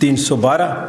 312।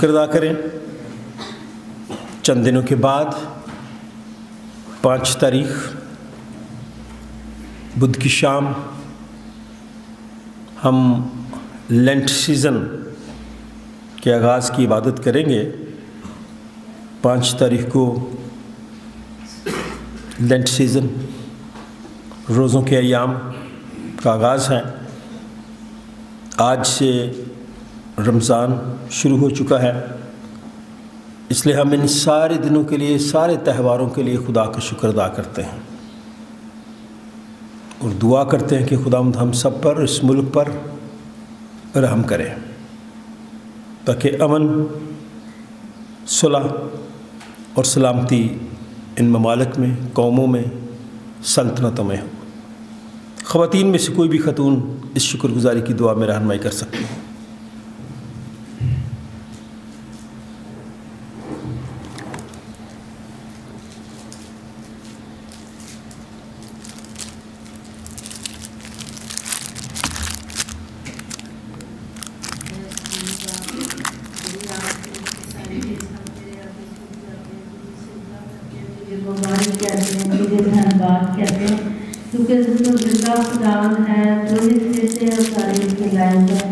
شکر ادا کریں۔ چند دنوں کے بعد 5 تاریخ بدھ کی شام ہم لینٹ سیزن کے آغاز کی عبادت کریں گے۔ 5 تاریخ کو لینٹ سیزن روزوں کے ایام کا آغاز ہے۔ آج سے رمضان شروع ہو چکا ہے، اس لیے ہم ان سارے دنوں کے لیے، سارے تہواروں کے لیے خدا کا شکر ادا کرتے ہیں اور دعا کرتے ہیں کہ خداوند ہم سب پر، اس ملک پر رحم کرے، تاکہ امن، صلح اور سلامتی ان ممالک میں، قوموں میں، سلطنتوں میں ہو۔ خواتین میں سے کوئی بھی خاتون اس شکر گزاری کی دعا میں رہنمائی کر سکتی ہیں۔ دھنیواد کہتے ہیں کیونکہ تو زندہ خداوند ہے، جو اس سے اور تعریف کے لائق ہے۔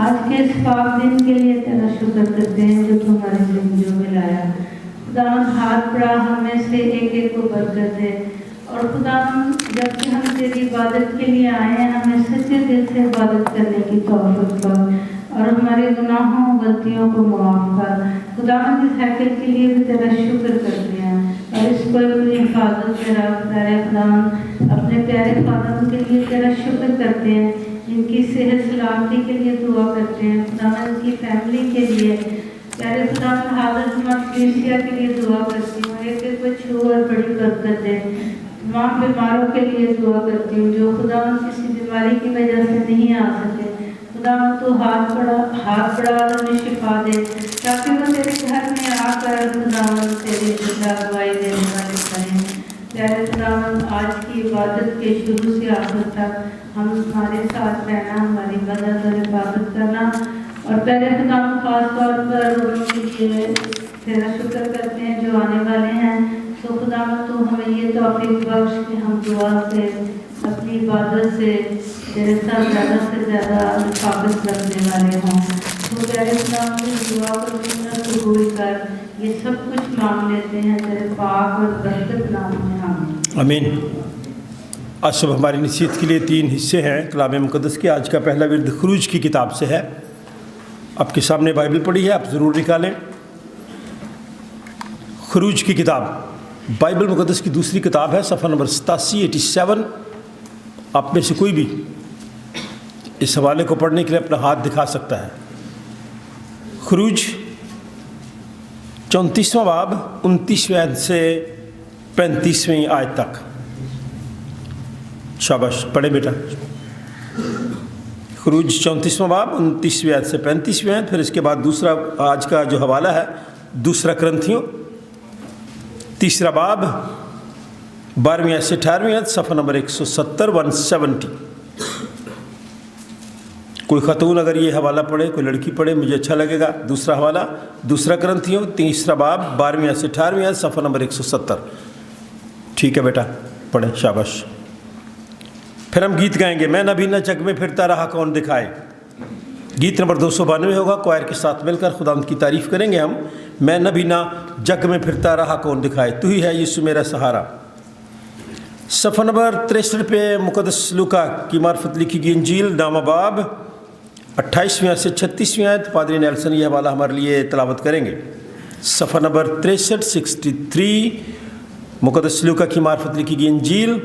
آج کے اس پاک دن کے لیے تیرا شکر کرتے ہیں جو تمہاری زندگیوں میں لایا۔ خداوند ہاتھ بڑھا، ہمیں سے ایک ایک کو برکت دے، اور خداوند جب کہ ہم تیری عبادت کے لیے آئے ہیں، ہمیں سچے دل سے عبادت کرنے کی توفیق کر اور ہمارے گناہوں غلطیوں کو معاف کر۔ خداوند اس ہیکل کے لیے بھی تیرا شکر کرتے ہیں اور اس کو اپنی حفاظت میں رکھ۔ پیارے خداوند اپنے پیارے خادم کے لیے تیرا شکر کرتے ہیں، ان کی صحت سلامتی کے لیے دعا کرتے ہیں۔ خداوند ان کی فیملی کے لیے، پیارے خداوند حضرت مقدسیہ کے لیے دعا کرتی ہوں، ایک ایک کو چھو اور بڑی برکت دے۔ تمام بیماروں کے لیے دعا کرتی ہوں جو خداوند کسی بیماری کی وجہ سے نہیں آ سکے، خداوند تو ہاتھ بڑھا اور انہیں شفا دے، تاکہ وہ تیرے گھر میں آ کر خداوند تیری زندہ گواہی دینے والے بنیں۔ پیارے خداوند آج کی عبادت کے شروع سے آخر تک ہم ہمارے ساتھ رہنا، ہماری مدد اور حفاظت کرنا، اور پیارے خداوند خاص طور پر ان کے لیے تیرا شکر کرتے ہیں جو آنے والے ہیں۔ تو خداوند تو ہمیں یہ توفیق بخش کہ ہم دعا سے، اپنی عبادت سے تیرے ساتھ زیادہ سے زیادہ حفاظت رکھنے والے ہوں۔ تو پیارے خداوند دعا کو سنت قبول کر، یہ سب کچھ مانگ لیتے ہیں تیرے پاک اور برکت نام میں، آمین۔ آمین۔ آج صبح ہماری نصیحت کے لیے 3 حصے ہیں کلام مقدس کے۔ آج کا پہلا ورد خروج کی کتاب سے ہے۔ آپ کے سامنے بائبل پڑھی ہے، آپ ضرور نکالیں۔ خروج کی کتاب بائبل مقدس کی دوسری کتاب ہے، صفحہ نمبر 87 آپ میں سے کوئی بھی اس حوالے کو پڑھنے کے لیے اپنا ہاتھ دکھا سکتا ہے۔ خروج 34واں باب 29ویں آیت سے 35ویں آیت تک۔ شاباش، پڑھے بیٹا۔ خروج 34واں باب 29ویں آیت سے 35ویں آیت، پھر اس کے بعد دوسرا آج کا جو حوالہ ہے دوسرا کرنتھیوں 3 باب 12ویں آیت سے 18ویں آیت، صفحہ نمبر 170 کوئی خاتون اگر یہ حوالہ پڑھے، کوئی لڑکی پڑھے، مجھے اچھا لگے گا۔ دوسرا حوالہ دوسرا کرنتھیوں 3 باب 12ویں آیت سے 18ویں آیت، صفحہ نمبر 170۔ ٹھیک ہے بیٹا، پڑھیں، شاباش۔ پھر ہم گیت گائیں گے، میں نہ بھی نہ جگ میں پھرتا رہا کون دکھائے۔ گیت نمبر 292 ہوگا، کوائر کے ساتھ مل کر خداوند کی تعریف کریں گے ہم۔ میں نہ بھی نہ جگ میں پھرتا رہا کون دکھائے، تو ہی ہے یسوع میرا سہارا۔ صفحہ نمبر 63 پہ مقدس لوکا کی معرفت لکھی گئی انجیل، نامہ باب 28ویں سے 36ویں آیت۔ پادری نیلسن یہ حوالہ ہمارے لیے تلاوت کریں گے۔ صفحہ نمبر 63 مقدس لوکا کی معرفت لکھی گئی انجیل،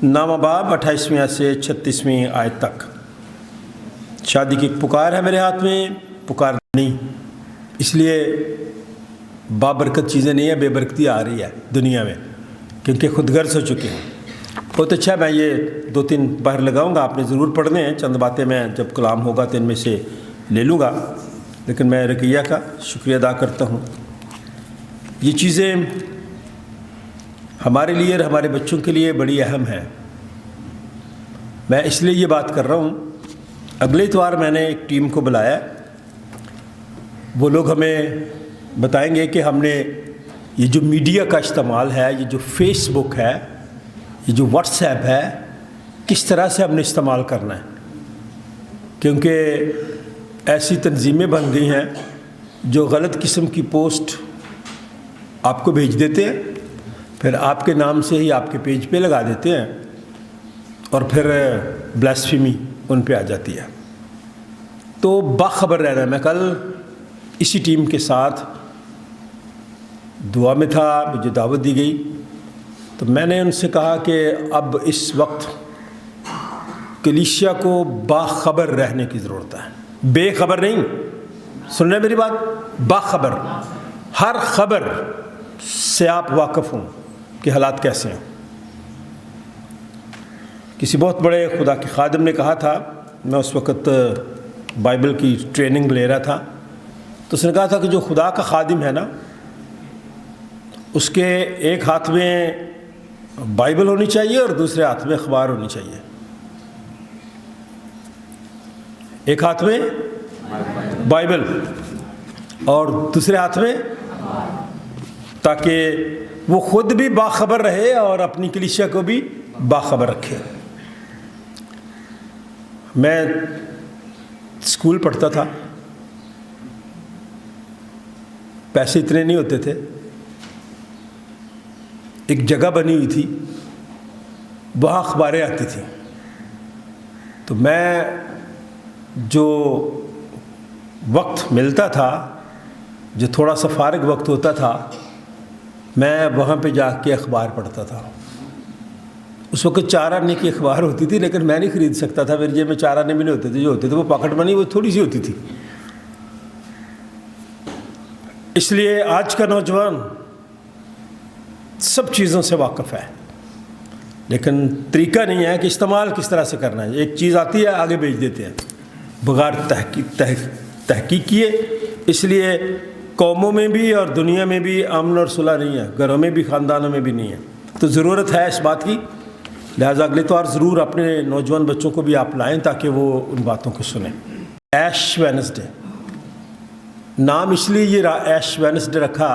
نامہ باب 28ویں سے 36ویں آیت تک۔ شادی کی ایک پکار ہے میرے ہاتھ میں، پکار نہیں، اس لیے بابرکت چیزیں نہیں ہیں، بے برکتی آ رہی ہے دنیا میں، کیونکہ خود غرض ہو چکے ہیں۔ بہت اچھا، میں یہ 2-3 باہر لگاؤں گا، آپ نے ضرور پڑھنے ہیں۔ چند باتیں میں جب کلام ہوگا تو ان میں سے لے لوں گا، لیکن میں رکیہ کا شکریہ ادا کرتا ہوں۔ یہ چیزیں ہمارے لیے اور ہمارے بچوں کے لیے بڑی اہم ہیں۔ میں اس لیے یہ بات کر رہا ہوں، اگلے اتوار میں نے ایک ٹیم کو بلایا وہ لوگ ہمیں بتائیں گے کہ ہم نے یہ جو میڈیا کا استعمال ہے، یہ جو فیس بک ہے، یہ جو واٹس ایپ ہے، کس طرح سے ہم نے استعمال کرنا ہے، کیونکہ ایسی تنظیمیں بن گئی ہیں جو غلط قسم کی پوسٹ آپ کو بھیج دیتے ہیں، پھر آپ کے نام سے ہی آپ کے پیج پہ لگا دیتے ہیں اور پھر بلاسفیمی ان پہ آ جاتی ہے۔ تو باخبر رہنا ہے۔ میں کل اسی ٹیم کے ساتھ دعا میں تھا، مجھے دعوت دی گئی، تو میں نے ان سے کہا کہ اب اس وقت کلیسیا کو باخبر رہنے کی ضرورت ہے، بے خبر نہیں، سن رہے میری بات؟ باخبر، ہر خبر سے آپ واقف ہوں کہ حالات کیسے ہیں۔ کسی بہت بڑے خدا کے خادم نے کہا تھا، میں اس وقت بائبل کی ٹریننگ لے رہا تھا، تو اس نے کہا تھا کہ جو خدا کا خادم ہے نا، اس کے ایک ہاتھ میں بائبل ہونی چاہیے اور دوسرے ہاتھ میں اخبار ہونی چاہیے۔ ایک ہاتھ میں بائبل اور دوسرے ہاتھ میں، تاکہ وہ خود بھی باخبر رہے اور اپنی کلیسیا کو بھی باخبر رکھے۔ میں اسکول پڑھتا تھا، پیسے اتنے نہیں ہوتے تھے، ایک جگہ بنی ہوئی تھی، وہاں اخباریں آتی تھیں، تو میں جو وقت ملتا تھا، جو تھوڑا سا فارغ وقت ہوتا تھا، میں وہاں پہ جا کے اخبار پڑھتا تھا۔ اس وقت 4 آنے کی اخبار ہوتی تھی، لیکن میں نہیں خرید سکتا تھا، میری جیب میں 4 آنے بھی نہیں ہوتے تھے، جو ہوتے تھے وہ پاکٹ منی، وہ تھوڑی سی ہوتی تھی۔ اس لیے آج کا نوجوان سب چیزوں سے واقف ہے، لیکن طریقہ نہیں ہے کہ استعمال کس طرح سے کرنا ہے۔ ایک چیز آتی ہے، آگے بھیج دیتے ہیں بغیر تحقیق کیے۔ اس لیے قوموں میں بھی اور دنیا میں بھی امن اور صلح نہیں ہے، گھروں میں بھی، خاندانوں میں بھی نہیں ہے۔ تو ضرورت ہے اس بات کی، لہٰذا اگلے اتوار ضرور اپنے نوجوان بچوں کو بھی آپ لائیں تاکہ وہ ان باتوں کو سنیں۔ ایش وینسڈے نام اس لیے یہ ایش وینسڈے رکھا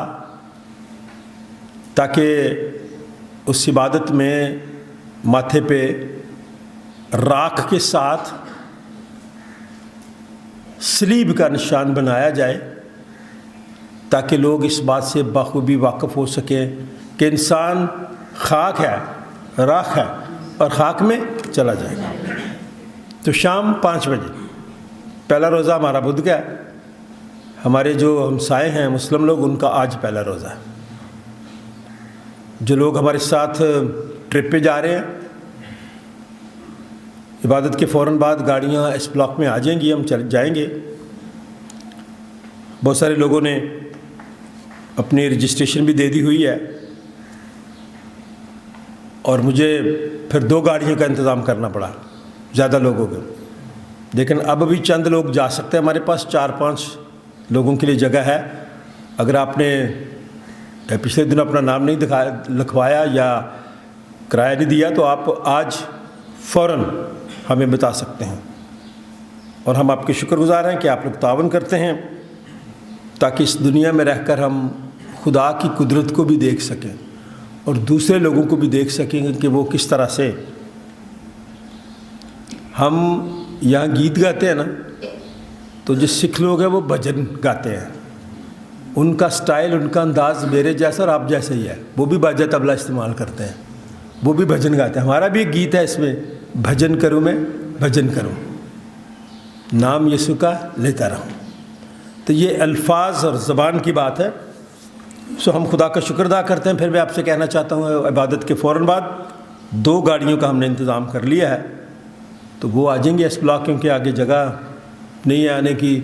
تاکہ اس عبادت میں ماتھے پہ راکھ کے ساتھ صلیب کا نشان بنایا جائے، تاکہ لوگ اس بات سے بخوبی واقف ہو سکیں کہ انسان خاک ہے، راکھ ہے اور خاک میں چلا جائے گا۔ تو شام 5 بجے پہلا روزہ ہمارا بدھ کا ہے، ہمارے جو ہمسائے ہیں مسلم لوگ، ان کا آج پہلا روزہ ہے۔ جو لوگ ہمارے ساتھ ٹرپ پہ جا رہے ہیں، عبادت کے فوراً بعد گاڑیاں اس بلاک میں آ جائیں گی، ہم جائیں گے۔ بہت سارے لوگوں نے اپنی رجسٹریشن بھی دے دی ہوئی ہے، اور مجھے پھر 2 گاڑیوں کا انتظام کرنا پڑا، زیادہ لوگ ہو گئے، لیکن اب بھی چند لوگ جا سکتے ہیں۔ ہمارے پاس 4-5 لوگوں کے لیے جگہ ہے۔ اگر آپ نے پچھلے دن اپنا نام نہیں لکھوایا یا کرایہ نہیں دیا تو آپ آج فوراً ہمیں بتا سکتے ہیں، اور ہم آپ کے شکر گزار ہیں کہ آپ لوگ تعاون کرتے ہیں، تاکہ اس دنیا میں رہ کر ہم خدا کی قدرت کو بھی دیکھ سکیں اور دوسرے لوگوں کو بھی دیکھ سکیں کہ وہ کس طرح سے۔ ہم یہاں گیت گاتے ہیں نا، تو جو سکھ لوگ ہیں وہ بھجن گاتے ہیں، ان کا سٹائل، ان کا انداز میرے جیسا اور آپ جیسا ہی ہے، وہ بھی باجا طبلہ استعمال کرتے ہیں، وہ بھی بھجن گاتے ہیں۔ ہمارا بھی ایک گیت ہے، اس میں بھجن کروں میں بھجن کروں، نام یسوع کا لیتا رہوں۔ تو یہ الفاظ اور زبان کی بات ہے۔ سو ہم خدا کا شکر ادا کرتے ہیں۔ پھر میں آپ سے کہنا چاہتا ہوں، عبادت کے فوراً بعد 2 گاڑیوں کا ہم نے انتظام کر لیا ہے، تو وہ آ جائیں گے اس بلاک، کیونکہ آگے جگہ نہیں ہے آنے کی،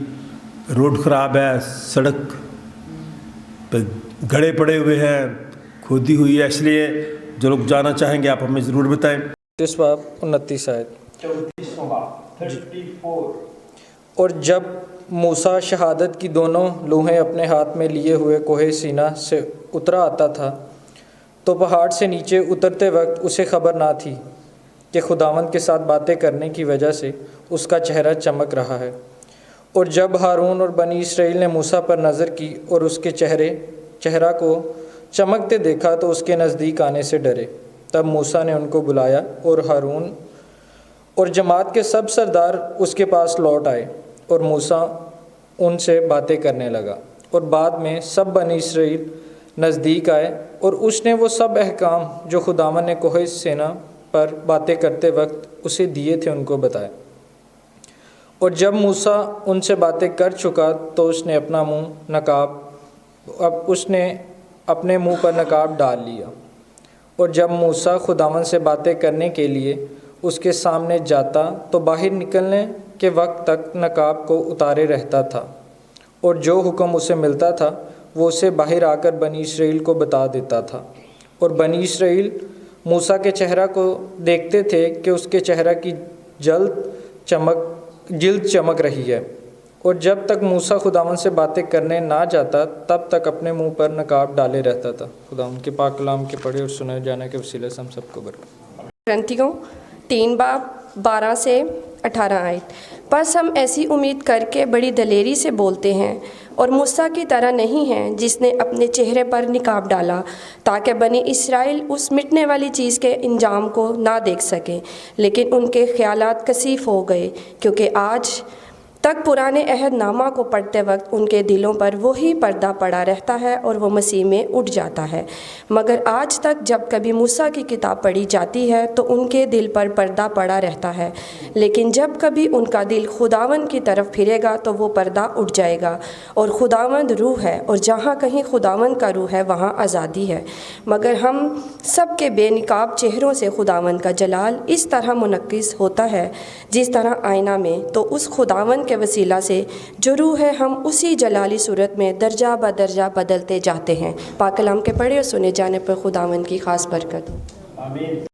روڈ خراب ہے، سڑک پہ گڑھے پڑے ہوئے ہیں، کھودی ہوئی ہے، اس لیے جو لوگ جانا چاہیں گے آپ ہمیں ضرور بتائیں۔ 34 باب 29 آیت۔ اور جب موسیٰ شہادت کی دونوں لوہیں اپنے ہاتھ میں لیے ہوئے کوہ سینا سے اترا آتا تھا، تو پہاڑ سے نیچے اترتے وقت اسے خبر نہ تھی کہ خداوند کے ساتھ باتیں کرنے کی وجہ سے اس کا چہرہ چمک رہا ہے، اور جب ہارون اور بنی اسرائیل نے موسیٰ پر نظر کی اور اس کے چہرہ کو چمکتے دیکھا تو اس کے نزدیک آنے سے ڈرے۔ تب موسیٰ نے ان کو بلایا اور ہارون اور جماعت کے سب سردار اس کے پاس لوٹ آئے، اور موسیٰ ان سے باتیں کرنے لگا۔ اور بعد میں سب بنی اسرائیل نزدیک آئے، اور اس نے وہ سب احکام جو خداوند نے کوہ سینا پر باتیں کرتے وقت اسے دیے تھے ان کو بتائے۔ اور جب موسیٰ ان سے باتیں کر چکا تو اس نے اپنے منہ پر نقاب ڈال لیا۔ اور جب موسیٰ خداوند سے باتیں کرنے کے لیے اس کے سامنے جاتا تو باہر نکلنے کے وقت تک نقاب کو اتارے رہتا تھا، اور جو حکم اسے ملتا تھا وہ اسے باہر آ کر بنی اسرائیل کو بتا دیتا تھا۔ اور بنی اسرائیل موسیٰ کے چہرہ کو دیکھتے تھے کہ اس کے چہرہ کی جلد چمک رہی ہے، اور جب تک موسیٰ خداوند سے باتیں کرنے نہ جاتا تب تک اپنے منہ پر نقاب ڈالے رہتا تھا۔ خداوند کے پاک کلام کے پڑھے اور سنے جانے کے وسیلے سے ہم سب کو برکت۔ کرنتھیوں 3 باب 12 سے 18 آیت۔ بس ہم ایسی امید کر کے بڑی دلیری سے بولتے ہیں، اور موسیٰ کی طرح نہیں ہیں جس نے اپنے چہرے پر نقاب ڈالا تاکہ بنی اسرائیل اس مٹنے والی چیز کے انجام کو نہ دیکھ سکیں، لیکن ان کے خیالات کثیف ہو گئے، کیونکہ آج تک پرانے عہد نامہ کو پڑھتے وقت ان کے دلوں پر وہی پردہ پڑا رہتا ہے اور وہ مسیح میں اٹھ جاتا ہے۔ مگر آج تک جب کبھی موسیٰ کی کتاب پڑھی جاتی ہے تو ان کے دل پر پردہ پڑا رہتا ہے، لیکن جب کبھی ان کا دل خداوند کی طرف پھرے گا تو وہ پردہ اٹھ جائے گا۔ اور خداوند روح ہے، اور جہاں کہیں خداوند کا روح ہے وہاں آزادی ہے۔ مگر ہم سب کے بے نقاب چہروں سے خداوند کا جلال اس طرح منعکس ہوتا ہے جس طرح آئینہ میں، تو اس خداوند کے وسیلہ سے جو روح ہے ہم اسی جلالی صورت میں درجہ بدرجہ بدلتے جاتے ہیں۔ پاک کلام کے پڑھے اور سنے جانے پر خداوند کی خاص برکت ہو۔ آمین۔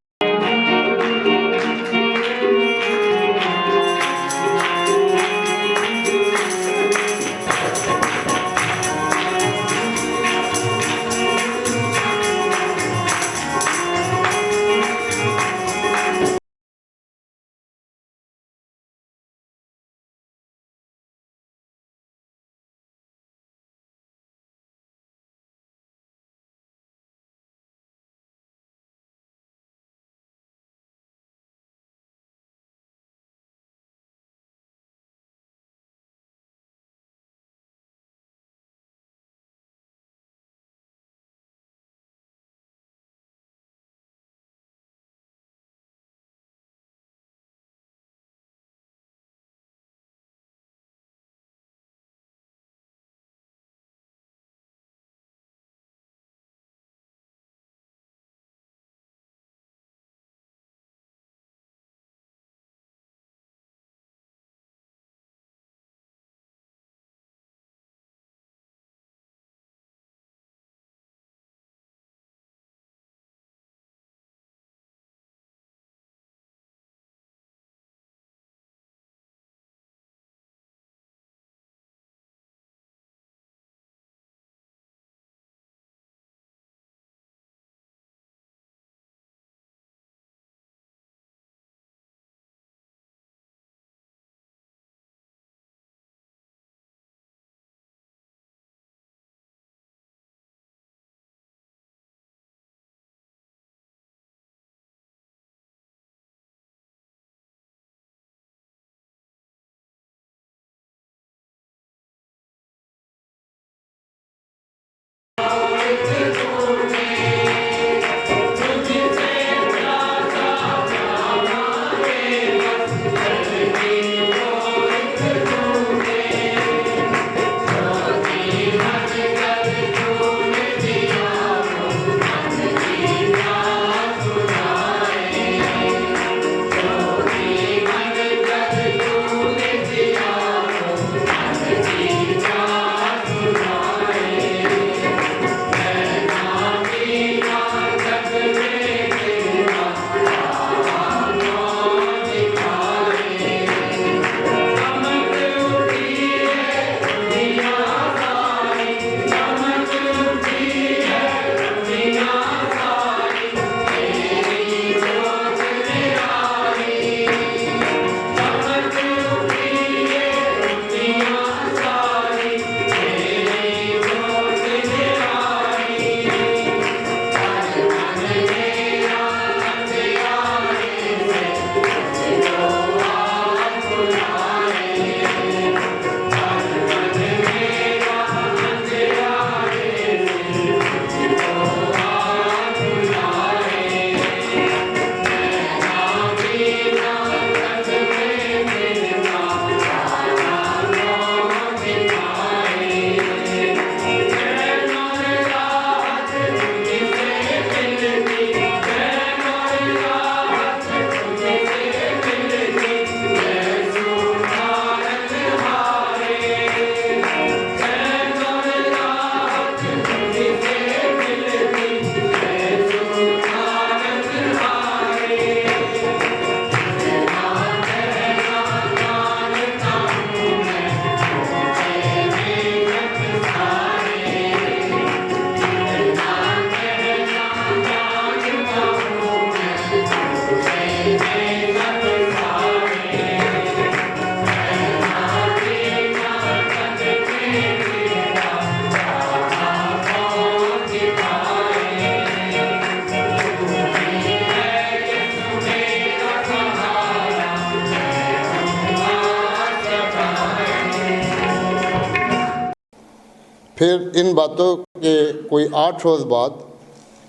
پھر ان باتوں کے کوئی 8 روز بعد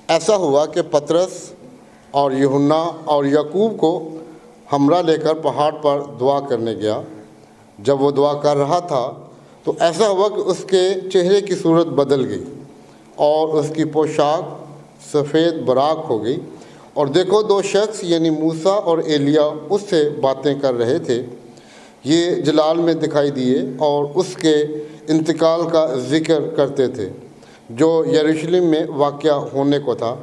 ایسا ہوا کہ پطرس اور یوحنا اور یعقوب کو ہمراہ لے کر پہاڑ پر دعا کرنے گیا۔ جب وہ دعا کر رہا تھا تو ایسا ہوا کہ اس کے چہرے کی صورت بدل گئی اور اس کی پوشاک سفید براق ہو گئی، اور دیکھو 2 شخص یعنی موسیٰ اور ایلیا اس سے باتیں کر رہے تھے۔ یہ جلال میں دکھائی دیے اور اس کے انتقال کا ذکر کرتے تھے جو یروشلم میں واقع ہونے کو تھا،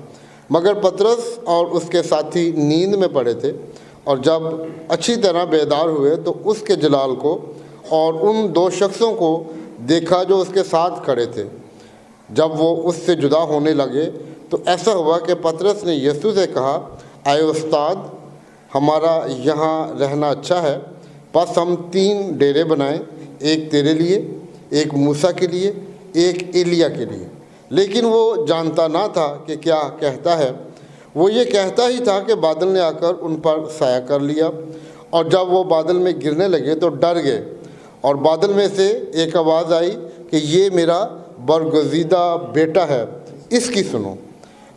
مگر پطرس اور اس کے ساتھی نیند میں پڑے تھے، اور جب اچھی طرح بیدار ہوئے تو اس کے جلال کو اور ان 2 شخصوں کو دیکھا جو اس کے ساتھ کھڑے تھے۔ جب وہ اس سے جدا ہونے لگے تو ایسا ہوا کہ پطرس نے یسوع سے کہا، اے استاد، ہمارا یہاں رہنا اچھا ہے، بس ہم 3 ڈیرے بنائیں، ایک تیرے لیے، ایک موسیٰ کے لیے، ایک ایلیا کے لیے۔ لیکن وہ جانتا نہ تھا کہ کیا کہتا ہے۔ وہ یہ کہتا ہی تھا کہ بادل نے آ کر ان پر سایہ کر لیا، اور جب وہ بادل میں گرنے لگے تو ڈر گئے، اور بادل میں سے ایک آواز آئی کہ یہ میرا برگزیدہ بیٹا ہے، اس کی سنو۔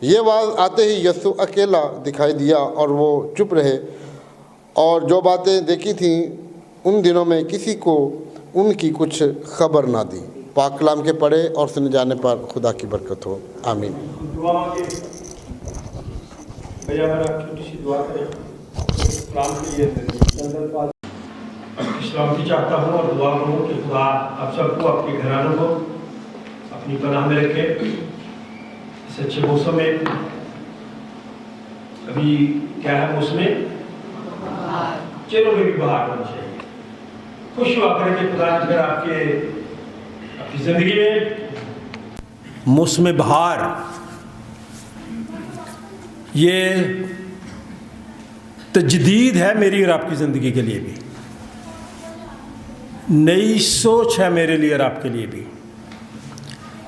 یہ آواز آتے ہی یسوع اکیلا دکھائی دیا اور وہ چپ رہے، اور جو باتیں دیکھی تھیں ان دنوں میں کسی کو ان کی کچھ خبر نہ دی۔ پاک کلام کے پڑھے اور سنے جانے پر خدا کی برکت ہو، آمین۔ دعا مانگے۔ بھیا میرا چھوٹی سی دعا کریں اسلام کے لیے۔ سلامتی چاہتا ہوں اور دعا کروں کہ خدا آپ سب کو، آپ کے گھرانوں کو اپنی پناہ میں رکھے۔ اس اچھے موسم میں، ابھی کیا ہے موسم میں، چلو میں بھی بہار ہونا چاہیے۔ خوش ہوا کریں کہ خدا نے پھر آپ کی زندگی میں موسم بہار، یہ تجدید ہے میری اور آپ کی زندگی کے لیے بھی، نئی سوچ ہے میرے لیے اور آپ کے لیے بھی،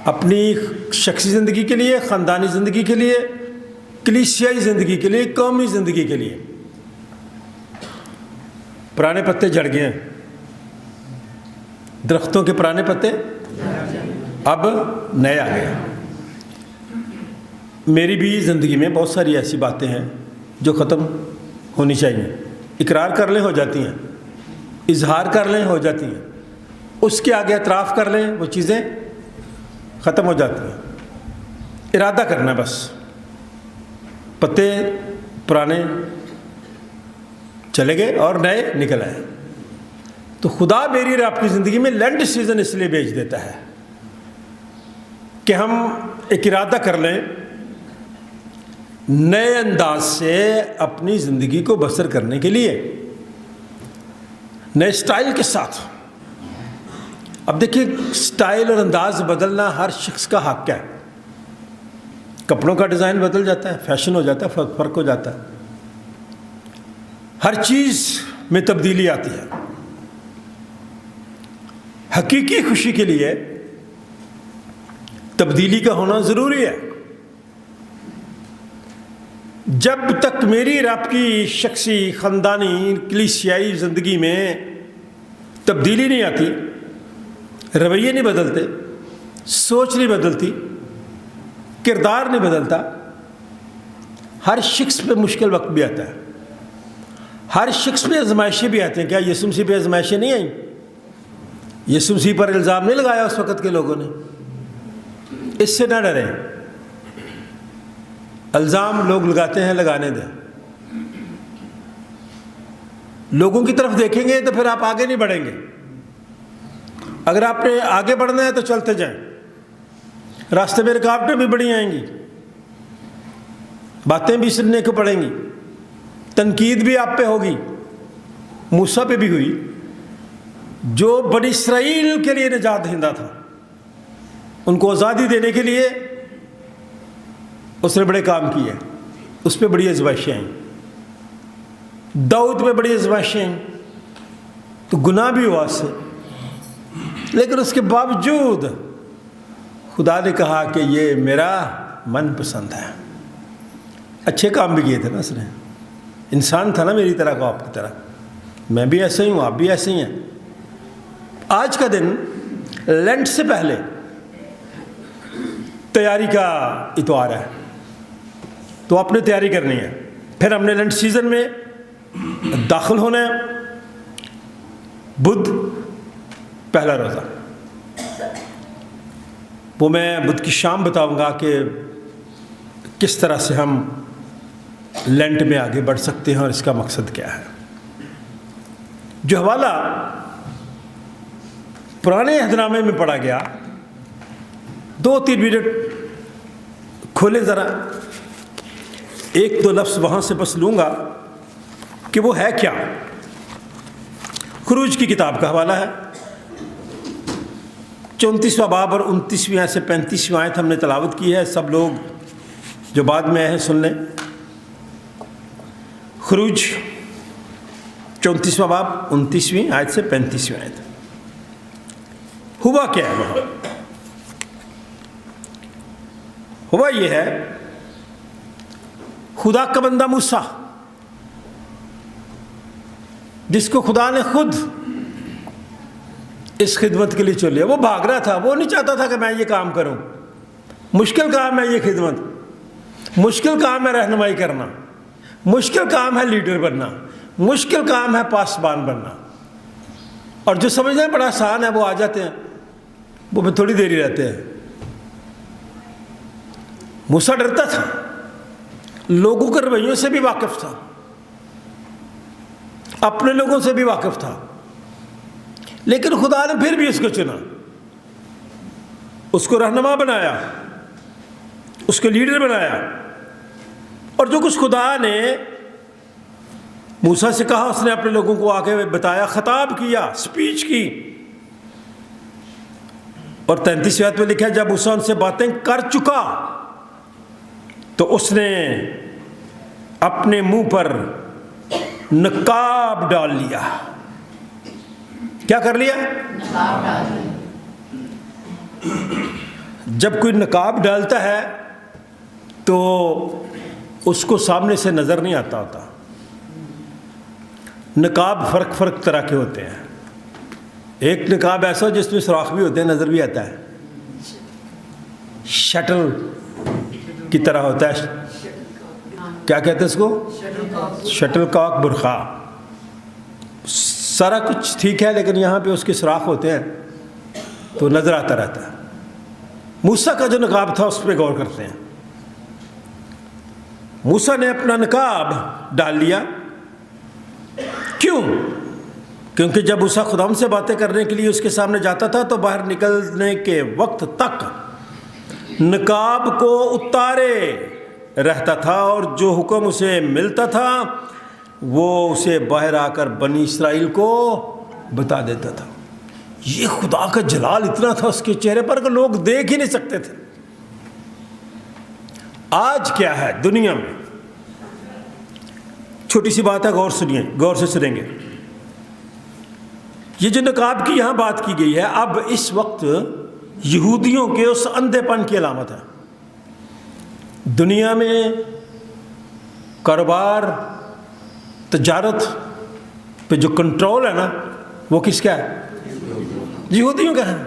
اپنی شخصی زندگی کے لیے، خاندانی زندگی کے لیے، کلیسیائی زندگی کے لیے، قومی زندگی کے لیے۔ پرانے پتے جھڑ گئے ہیں، درختوں کے پرانے پتے اب نئے آ گئے۔ میری بھی زندگی میں بہت ساری ایسی باتیں ہیں جو ختم ہونی چاہیے، اقرار کر لیں ہو جاتی ہیں، اظہار کر لیں ہو جاتی ہیں، اس کے آگے اعتراف کر لیں وہ چیزیں ختم ہو جاتی ہیں۔ ارادہ کرنا بس، پتے پرانے چلے گئے اور نئے نکل آئے۔ تو خدا میری اور آپ کی زندگی میں لینڈ سیزن اس لیے بھیج دیتا ہے کہ ہم ایک ارادہ کر لیں، نئے انداز سے اپنی زندگی کو بسر کرنے کے لیے، نئے سٹائل کے ساتھ۔ اب دیکھیے، سٹائل اور انداز بدلنا ہر شخص کا حق ہے۔ کپڑوں کا ڈیزائن بدل جاتا ہے، فیشن ہو جاتا ہے، فرق ہو جاتا ہے، ہر چیز میں تبدیلی آتی ہے۔ حقیقی خوشی کے لیے تبدیلی کا ہونا ضروری ہے۔ جب تک میری اور آپ کی شخصی، خاندانی، کلیسیائی زندگی میں تبدیلی نہیں آتی، رویے نہیں بدلتے، سوچ نہیں بدلتی، کردار نہیں بدلتا، ہر شخص پہ مشکل وقت بھی آتا ہے، ہر شخص پہ آزمائشیں بھی آتے ہیں۔ کیا یسوع مسیح پہ آزمائشیں نہیں آئیں؟ یسوع مسیح پر الزام نہیں لگایا اس وقت کے لوگوں نے؟ اس سے نہ ڈریں، الزام لوگ لگاتے ہیں، لگانے دیں۔ لوگوں کی طرف دیکھیں گے تو پھر آپ آگے نہیں بڑھیں گے۔ اگر آپ نے آگے بڑھنا ہے تو چلتے جائیں، راستے میں رکاوٹیں بھی بڑی آئیں گی، باتیں بھی سننے کو پڑیں گی، تنقید بھی آپ پہ ہوگی۔ موسیٰ پہ بھی ہوئی، جو بنی اسرائیل کے لیے نجات دہندہ تھا، ان کو آزادی دینے کے لیے اس نے بڑے کام کیے، اس پہ بڑی آزمائشیں آئیں۔ داؤد پہ بڑی آزمائشیں آئیں تو گناہ بھی ہوا اس سے، لیکن اس کے باوجود خدا نے کہا کہ یہ میرا من پسند ہے۔ اچھے کام بھی کیے تھے نا اس نے، انسان تھا نا میری طرح کو، آپ کی طرح، میں بھی ایسے ہی ہوں، آپ بھی ایسے ہی ہیں۔ آج کا دن لینٹ سے پہلے تیاری کا اتوار ہے، تو آپ نے تیاری کرنی ہے۔ پھر ہم نے لنچ سیزن میں داخل ہونا ہے، بدھ پہلا روزہ، وہ میں بدھ کی شام بتاؤں گا کہ کس طرح سے ہم لینٹ میں آگے بڑھ سکتے ہیں اور اس کا مقصد کیا ہے۔ جو حوالہ پرانے عہد نامے میں پڑھا گیا، 2-3 منٹ کھولے ذرا، 1-2 لفظ وہاں سے بس لوں گا کہ وہ ہے کیا۔ خروج کی کتاب کا حوالہ ہے، 34واں باب اور 29ویں آیت سے 35ویں آیت ہم نے تلاوت کی ہے، سب لوگ جو بعد میں آئے ہیں سن لیں۔ خروج 34واں باب 29ویں آیت سے 35ویں آیت۔ ہوا کیا ہے وہاں؟ ہوا یہ ہے، خدا کا بندہ موسیٰ، جس کو خدا نے خود اس خدمت کے لیے چن لیا، وہ بھاگ رہا تھا، وہ نہیں چاہتا تھا کہ میں یہ کام کروں، مشکل کام ہے یہ خدمت، مشکل کام ہے رہنمائی کرنا، مشکل کام ہے لیڈر بننا، مشکل کام ہے پاسبان بننا، اور جو سمجھنا بڑا آسان ہے وہ آ جاتے ہیں، وہ میں تھوڑی دیر ہی رہتے ہیں۔ موسیٰ ڈرتا تھا، لوگوں کے رویوں سے بھی واقف تھا، اپنے لوگوں سے بھی واقف تھا، لیکن خدا نے پھر بھی اس کو چنا، اس کو رہنما بنایا، اس کو لیڈر بنایا، اور جو کچھ خدا نے موسیٰ سے کہا اس نے اپنے لوگوں کو آ کے بتایا، خطاب کیا، سپیچ کی۔ اور 33ویں آیت میں لکھا ہے جب موسیٰ ان سے باتیں کر چکا تو اس نے اپنے منہ پر نقاب ڈال لیا۔ کیا کر لیا؟ نقاب ڈال لیا۔ جب کوئی نقاب ڈالتا ہے تو اس کو سامنے سے نظر نہیں آتا ہوتا۔ نقاب فرق طرح کے ہوتے ہیں، ایک نقاب ایسا جس میں سوراخ بھی ہوتے ہیں، نظر بھی آتا ہے، شٹل کی طرح ہوتا ہے، کیا کہتے ہیں اس کو؟ شٹل کاک برقع، سارا کچھ ٹھیک ہے لیکن یہاں پہ اس کے سوراخ ہوتے ہیں تو نظر آتا رہتا ہے۔ موسیٰ کا جو نقاب تھا اس پہ غور کرتے ہیں۔ موسیٰ نے اپنا نقاب ڈال لیا، کیوں؟ کیونکہ جب موسیٰ خدا سے باتیں کرنے کے لیے اس کے سامنے جاتا تھا تو باہر نکلنے کے وقت تک نقاب کو اتارے رہتا تھا، اور جو حکم اسے ملتا تھا وہ اسے باہر آ کر بنی اسرائیل کو بتا دیتا تھا۔ یہ خدا کا جلال اتنا تھا اس کے چہرے پر کہ لوگ دیکھ ہی نہیں سکتے تھے۔ آج کیا ہے دنیا میں؟ چھوٹی سی بات ہے، غور سے سنیں گے۔ یہ جو نقاب کی یہاں بات کی گئی ہے، اب اس وقت یہودیوں کے اس اندھے پن کی علامت ہے۔ دنیا میں کاروبار، تجارت پہ جو کنٹرول ہے نا، وہ کس کا ہے؟ یہودیوں کا ہے۔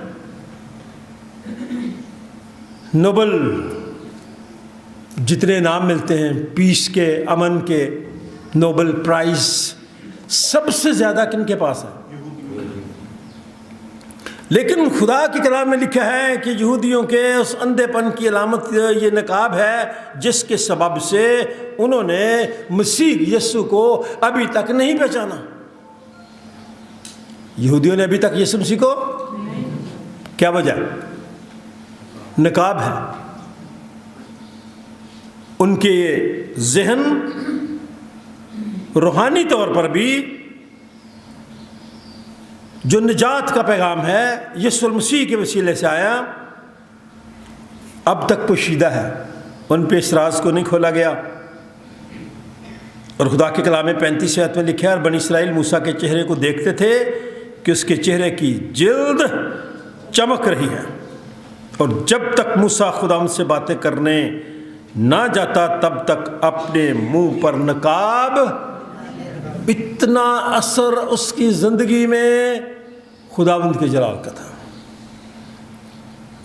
نوبل جتنے نام ملتے ہیں، پیس کے، امن کے، نوبل پرائز، سب سے زیادہ کن کے پاس ہے؟ لیکن خدا کے کلام میں لکھا ہے کہ یہودیوں کے اس اندھے پن کی علامت یہ نقاب ہے، جس کے سبب سے انہوں نے مسیح یسوع کو ابھی تک نہیں پہچانا۔ یہودیوں نے ابھی تک یسوع مسیح کو، کیا وجہ؟ نقاب ہے۔ ان کے ذہن روحانی طور پر بھی جو نجات کا پیغام ہے یسوع المسیح کے وسیلے سے آیا، اب تک پوشیدہ ہے، ان پہ اس راز کو نہیں کھولا گیا۔ اور خدا کے کلام میں 35 آیت میں لکھا ہے، اور بنی اسرائیل موسیٰ کے چہرے کو دیکھتے تھے کہ اس کے چہرے کی جلد چمک رہی ہے، اور جب تک موسیٰ خدا ان سے باتیں کرنے نہ جاتا تب تک اپنے منہ پر نقاب۔ اتنا اثر اس کی زندگی میں خداوند کے جلال کا تھا،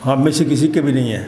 ہم میں سے کسی کے بھی نہیں ہے۔